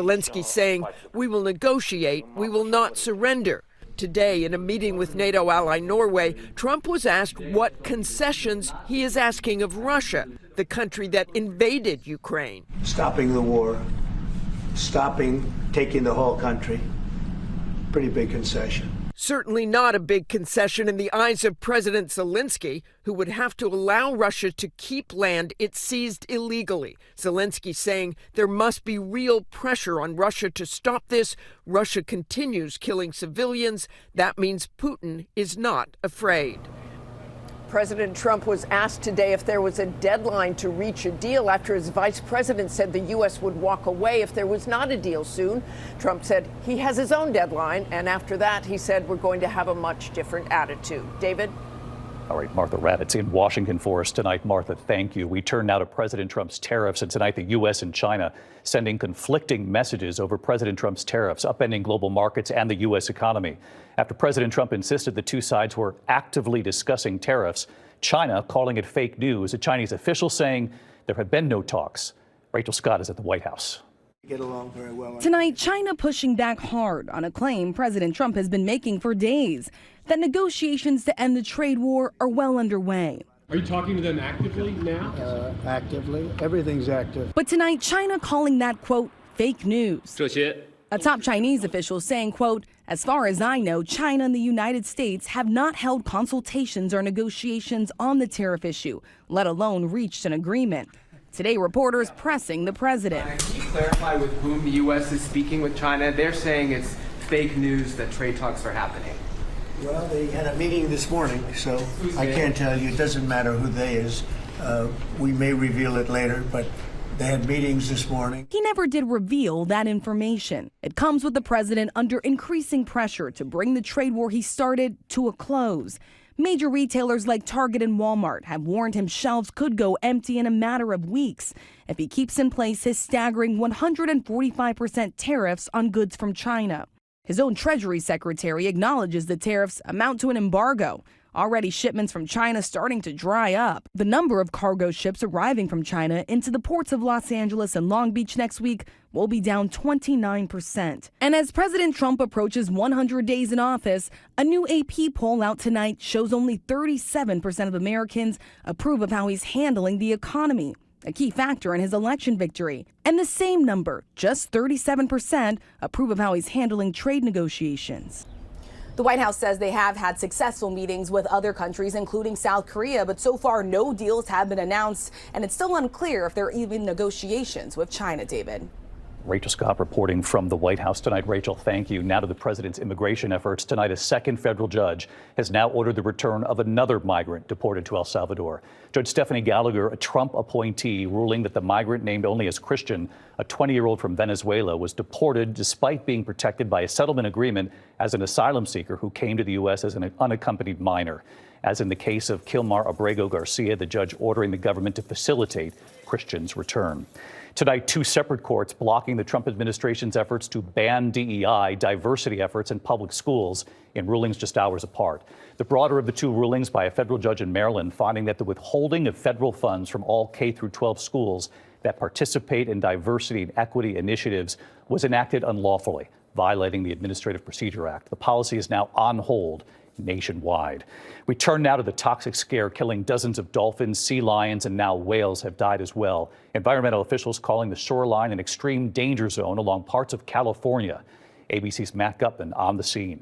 Zelensky saying, "We will negotiate, we will not surrender." Today, in a meeting with NATO ally Norway, Trump was asked what concessions he is asking of Russia, the country that invaded Ukraine. Stopping the war, taking the whole country. Pretty big concession. Certainly not a big concession in the eyes of President Zelensky, who would have to allow Russia to keep land it seized illegally. Zelensky saying there must be real pressure on Russia to stop this. Russia continues killing civilians. That means Putin is not afraid. President Trump was asked today if there was a deadline to reach a deal after his vice president said the U.S. would walk away if there was not a deal soon. Trump said he has his own deadline, and after that, he said we're going to have a much different attitude. David? All right, Martha Raddatz in Washington for us tonight. Martha, thank you. We turn now to President Trump's tariffs, and tonight the U.S. and China sending conflicting messages over President Trump's tariffs, upending global markets and the U.S. economy. After President Trump insisted the two sides were actively discussing tariffs, China calling it fake news, a Chinese official saying there have been no talks. Rachel Scott is at the White House. Get along very well. Tonight, China pushing back hard on a claim President Trump has been making for days, that negotiations to end the trade war are well underway. Are you talking to them actively now? Actively. Everything's active. But tonight, China calling that, quote, fake news. A top Chinese official saying, quote, as far as I know, China and the United States have not held consultations or negotiations on the tariff issue, let alone reached an agreement. Today, reporters pressing the president. Can you clarify with whom the U.S. is speaking with China? They're saying it's fake news that trade talks are happening. Well, they had a meeting this morning, so I can't tell you. It doesn't matter who they is. We may reveal it later, but they had meetings this morning. He never did reveal that information. It comes with the president under increasing pressure to bring the trade war he started to a close. Major retailers like Target and Walmart have warned him shelves could go empty in a matter of weeks if he keeps in place his staggering 145% tariffs on goods from China. His own Treasury Secretary acknowledges the tariffs amount to an embargo. Already shipments from China starting to dry up. The number of cargo ships arriving from China into the ports of Los Angeles and Long Beach next week will be down 29%. And as President Trump approaches 100 days in office, a new AP poll out tonight shows only 37% of Americans approve of how he's handling the economy, a key factor in his election victory. And the same number, just 37%, approve of how he's handling trade negotiations. The White House says they have had successful meetings with other countries, including South Korea, but so far no deals have been announced, and it's still unclear if there are even negotiations with China, David. Rachel Scott reporting from the White House tonight. Rachel, thank you. Now to the president's immigration efforts. Tonight, a second federal judge has now ordered the return of another migrant deported to El Salvador. Judge Stephanie Gallagher, a Trump appointee, ruling that the migrant named only as Christian, a 20-year-old from Venezuela, was deported despite being protected by a settlement agreement as an asylum seeker who came to the U.S. as an unaccompanied minor. As in the case of Kilmar Abrego Garcia, the judge ordering the government to facilitate Christian's return. Tonight, two separate courts blocking the Trump administration's efforts to ban DEI, diversity efforts in public schools, in rulings just hours apart. The broader of the two rulings by a federal judge in Maryland finding that the withholding of federal funds from all K-12 schools that participate in diversity and equity initiatives was enacted unlawfully, violating the Administrative Procedure Act. The policy is now on hold nationwide. We turn now to the toxic scare killing dozens of dolphins, sea lions, and now whales have died as well. Environmental officials calling the shoreline an extreme danger zone along parts of California. ABC's Matt Gutman on the scene.